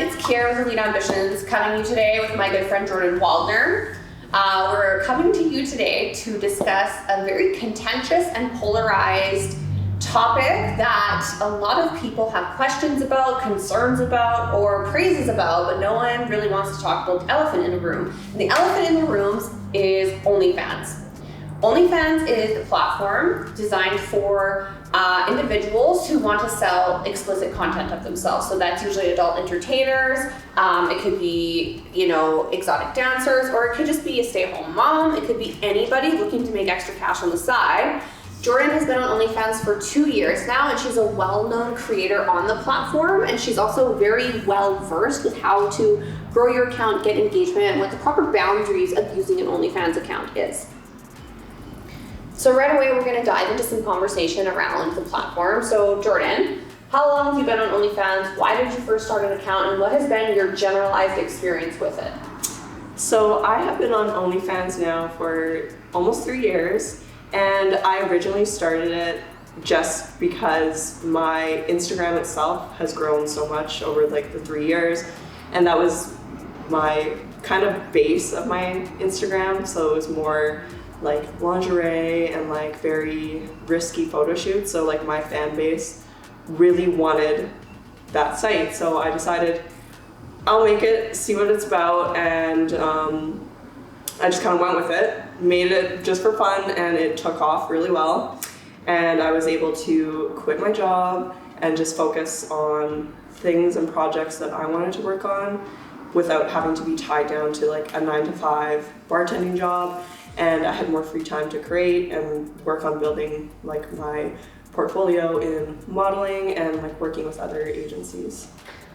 it's Kiara with Elite Ambitions coming to you today with my good friend Jordan Waldner. We're coming to you today to discuss a very contentious and polarized topic that a lot of people have questions about, concerns about, or praises about, but no one really wants to talk about the elephant in the room. And the elephant in the room is OnlyFans. OnlyFans is a platform designed for individuals who want to sell explicit content of themselves. So that's usually adult entertainers. It could be, exotic dancers, or it could just be a stay-at-home mom. It could be anybody looking to make extra cash on the side. Jordan has been on OnlyFans for 2 years now, and she's a well-known creator on the platform, and she's also very well-versed with how to grow your account, get engagement, and what the proper boundaries of using an OnlyFans account is. So right away, we're gonna dive into some conversation around the platform. So Jordan, how long have you been on OnlyFans? Why did you first start an account, and what has been your generalized experience with it? So I have been on OnlyFans now for almost 3 years, and I originally started it just because my Instagram itself has grown so much over the 3 years, and that was my kind of base of my Instagram. So it was more like lingerie and very risky photo shoots. So my fan base really wanted that site. So I decided I'll make it, see what it's about, and I just kind of went with it, made it just for fun, and it took off really well. And I was able to quit my job and just focus on things and projects that I wanted to work on without having to be tied down to a 9-to-5 bartending job. And I had more free time to create and work on building my portfolio in modeling and working with other agencies.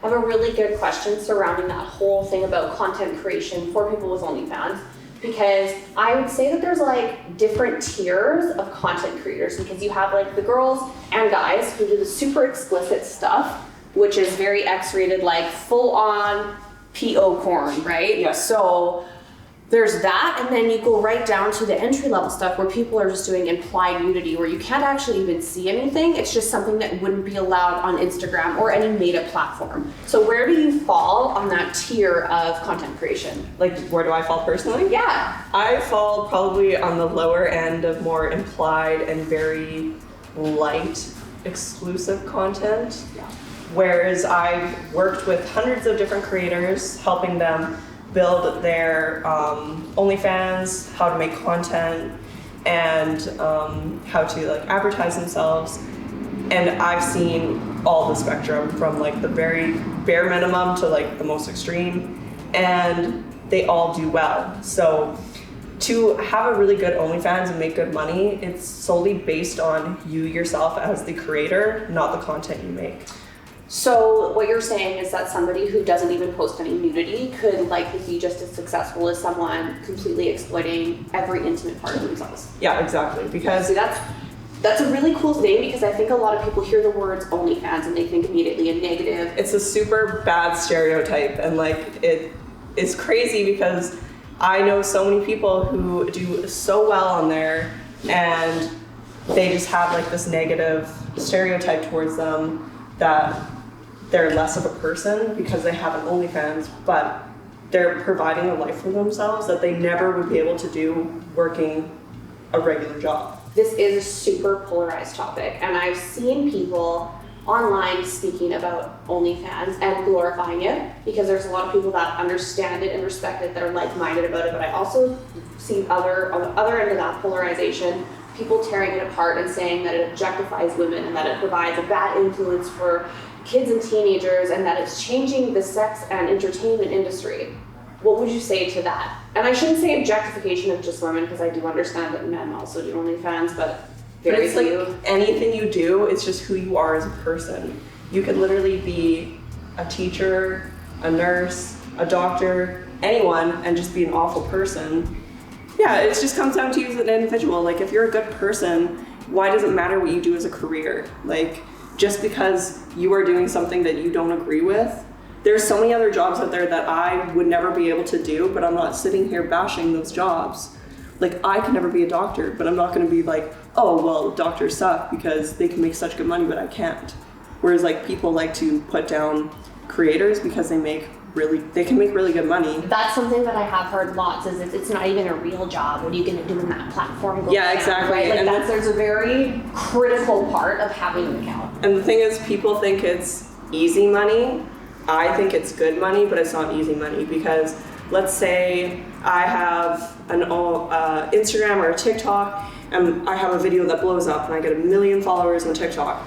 I have a really good question surrounding that whole thing about content creation for people with OnlyFans, because I would say that there's different tiers of content creators, because you have the girls and guys who do the super explicit stuff, which is very X-rated, full on PO corn, right? Yeah. So there's that, and then you go right down to the entry-level stuff where people are just doing implied nudity, where you can't actually even see anything. It's just something that wouldn't be allowed on Instagram or any made-up platform. So where do you fall on that tier of content creation? Where do I fall personally? Yeah. I fall probably on the lower end of more implied and very light exclusive content. Yeah. Whereas I've worked with hundreds of different creators, helping them build their OnlyFans, how to make content, and how to advertise themselves. And I've seen all the spectrum from the very bare minimum to the most extreme, and they all do well. So to have a really good OnlyFans and make good money, it's solely based on you yourself as the creator, not the content you make. So what you're saying is that somebody who doesn't even post any nudity could likely be just as successful as someone completely exploiting every intimate part of themselves. Yeah, exactly. Because see, that's a really cool thing, because I think a lot of people hear the words OnlyFans and they think immediately a negative. It's a super bad stereotype, and it is crazy because I know so many people who do so well on there, and they just have this negative stereotype towards them that they're less of a person because they have an OnlyFans, but they're providing a life for themselves that they never would be able to do working a regular job. This is a super polarized topic, and I've seen people online speaking about OnlyFans and glorifying it, because there's a lot of people that understand it and respect it, that are like-minded about it, but I also see on the other end of that polarization, people tearing it apart and saying that it objectifies women and that it provides a bad influence for kids and teenagers, and that it's changing the sex and entertainment industry. What would you say to that? And I shouldn't say objectification of just women, because I do understand that men also do OnlyFans, but very few. Anything you do, it's just who you are as a person. You could literally be a teacher, a nurse, a doctor, anyone, and just be an awful person. Yeah, it just comes down to you as an individual. If you're a good person, why does it matter what you do as a career? Just because you are doing something that you don't agree with, there's so many other jobs out there that I would never be able to do, but I'm not sitting here bashing those jobs. I can never be a doctor, but I'm not gonna be oh, well, doctors suck because they can make such good money, but I can't. Whereas people like to put down creators because they can make really good money. That's something that I have heard lots, is it's not even a real job. What are you going to do when that platform goes down, exactly. right? Like And there's a very critical part of having an account. And the thing is, people think it's easy money. I think it's good money, but it's not easy money, because let's say I have an Instagram or a TikTok, and I have a video that blows up and I get 1 million followers on TikTok.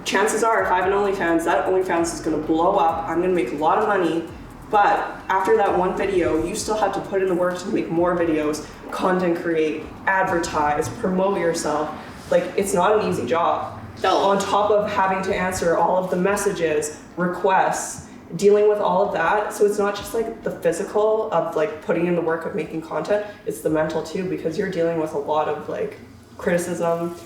Chances are, if I have an OnlyFans, that OnlyFans is going to blow up. I'm going to make a lot of money. But after that one video, you still have to put in the work to make more videos, content create, advertise, promote yourself. Like, it's not an easy job. No. On top of having to answer all of the messages, requests, dealing with all of that. So it's not just like the physical of like putting in the work of making content, it's the mental too, because you're dealing with a lot of like criticism,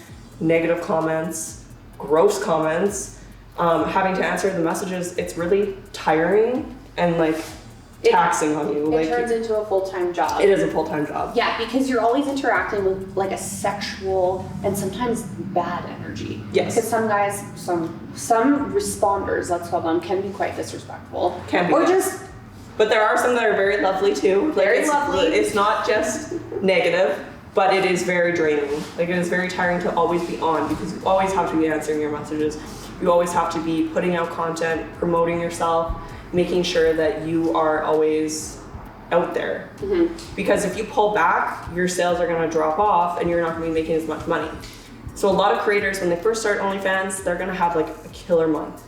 negative comments, gross comments, having to answer the messages. It's really tiring and like taxing on you. It turns into a full-time job. It is a full-time job. Yeah, because you're always interacting with like a sexual and sometimes bad energy. Yes. Because some guys, some responders, let's call them, can be quite disrespectful. Can be. Or just But there are some that are very lovely too. Very lovely. It's not just negative, but it is very draining. Like, it is very tiring to always be on, because you always have to be answering your messages. You always have to be putting out content, promoting yourself, making sure that you are always out there. Mm-hmm. Because if you pull back, your sales are going to drop off and you're not going to be making as much money. So a lot of creators, when they first start OnlyFans, they're going to have like a killer month.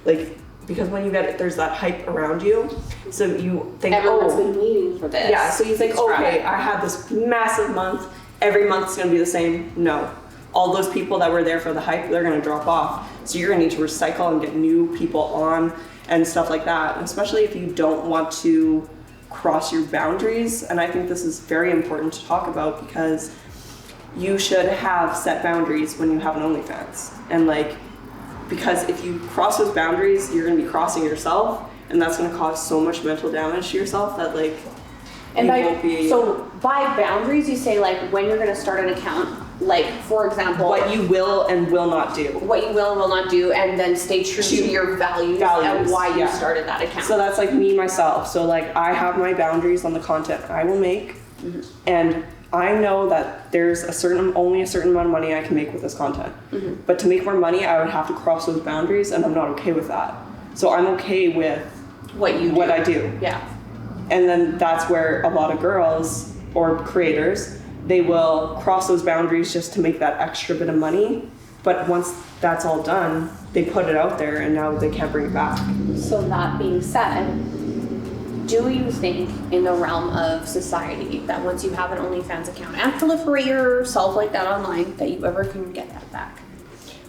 Like, because when you get it, there's that hype around you. So you think, everyone's been waiting for this. yeah, so you think, Subscribe. okay, I had this massive month, every month's gonna be the same. No. All those people that were there for the hype, they're gonna drop off. So you're gonna need to recycle and get new people on and stuff like that. And especially if you don't want to cross your boundaries. And I think this is very important to talk about, because you should have set boundaries when you have an OnlyFans. And like, because if you cross those boundaries, you're gonna be crossing yourself, and that's gonna cause so much mental damage to yourself that like, And you won't be. so by boundaries, you say like when you're going to start an account, like for example, what you will and will not do. what you will and will not do, and then stay true to your values and why you yeah. started that account. So that's like me, myself. So like, I have my boundaries on the content I will make, and I know that there's only a certain amount of money I can make with this content. But to make more money, I would have to cross those boundaries, and I'm not okay with that. So I'm okay with what I do. Yeah. And then that's where a lot of girls or creators, they will cross those boundaries just to make that extra bit of money. But once that's all done, they put it out there and now they can't bring it back. So that being said, do you think in the realm of society that once you have an OnlyFans account and proliferate yourself like that online, that you ever can get that back?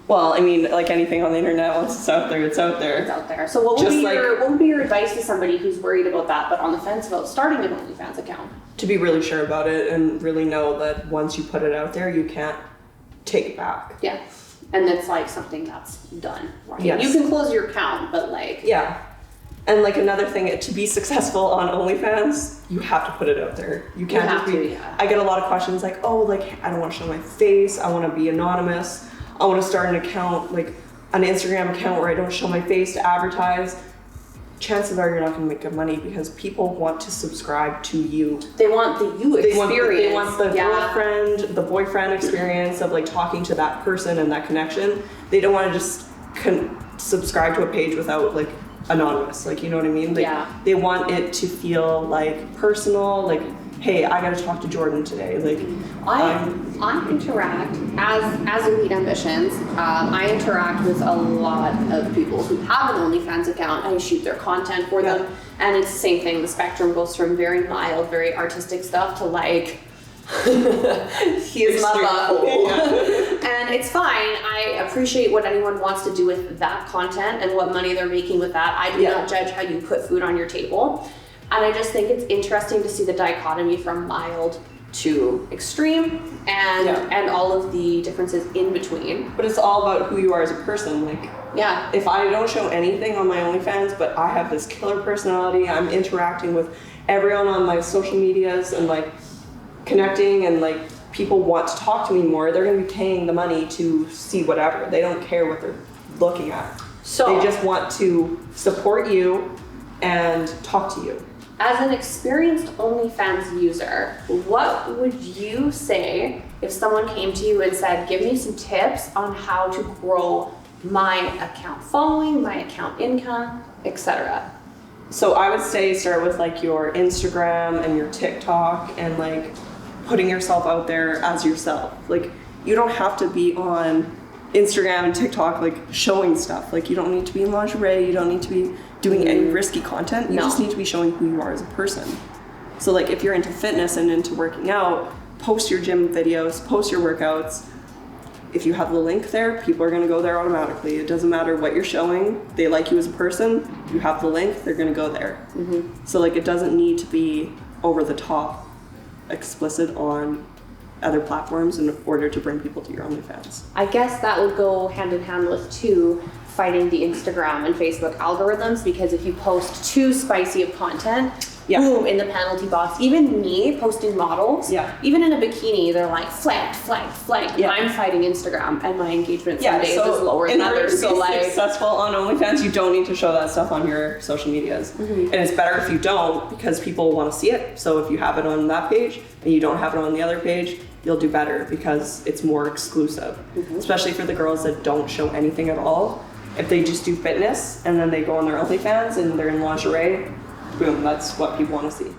Well, I mean, like anything on the internet, once it's out there, it's out there. It's out there. So what would be your advice to somebody who's worried about that but on the fence about starting an OnlyFans account? To be really sure about it and really know that once you put it out there, you can't take it back. Yeah. And it's like something that's done, right? Yes. You can close your account, but like... Yeah. And like another thing, to be successful on OnlyFans, you have to put it out there. You can't have just be... to, yeah. I get a lot of questions like, oh, like, I don't want to show my face. I want to be anonymous. I want to start an account, like an Instagram account where I don't show my face to advertise. Chances are you're not going to make good money, because people want to subscribe to you. They want the you experience. They want the girlfriend, the boyfriend experience of like talking to that person and that connection. They don't want to just subscribe to a page without like anonymous, like, you know what I mean? Like, Yeah. They want it to feel like personal, like, hey, I got to talk to Jordan today. Like, I interact as Elite Ambitions. I interact with a lot of people who have an OnlyFans account. I shoot their content for them, and it's the same thing. The spectrum goes from very mild, very artistic stuff to like, here's my butthole. Yeah. And it's fine. I appreciate what anyone wants to do with that content and what money they're making with that. I do not judge how you put food on your table. And I just think it's interesting to see the dichotomy from mild to extreme and all of the differences in between. But it's all about who you are as a person. Like, yeah, if I don't show anything on my OnlyFans, but I have this killer personality, I'm interacting with everyone on my social medias and like connecting, and like people want to talk to me more, they're going to be paying the money to see whatever. They don't care what they're looking at. So they just want to support you and talk to you. as an experienced OnlyFans user, what would you say if someone came to you and said, give me some tips on how to grow my account following, my account income, etc.? So I would say start with like your Instagram and your TikTok and like putting yourself out there as yourself. Like you don't have to be on Instagram and TikTok like showing stuff. Like you don't need to be in lingerie, you don't need to be doing any risky content. You just need to be showing who you are as a person. So like if you're into fitness and into working out, post your gym videos, post your workouts. If you have the link there, people are going to go there automatically. It doesn't matter what you're showing. They like you as a person. You have the link, they're going to go there. So like it doesn't need to be over the top explicit on other platforms in order to bring people to your OnlyFans. I guess that would go hand in hand with too, fighting the Instagram and Facebook algorithms, because if you post too spicy of content, boom, in the penalty box. Even me posting models, even in a bikini, they're like flagged. I'm fighting Instagram, and my engagement some days is lower than others. So like successful on OnlyFans, you don't need to show that stuff on your social medias, and it's better if you don't, because people want to see it. So if you have it on that page and you don't have it on the other page, you'll do better because it's more exclusive, especially for the girls that don't show anything at all. If they just do fitness and then they go on their OnlyFans and they're in lingerie, boom, that's what people want to see.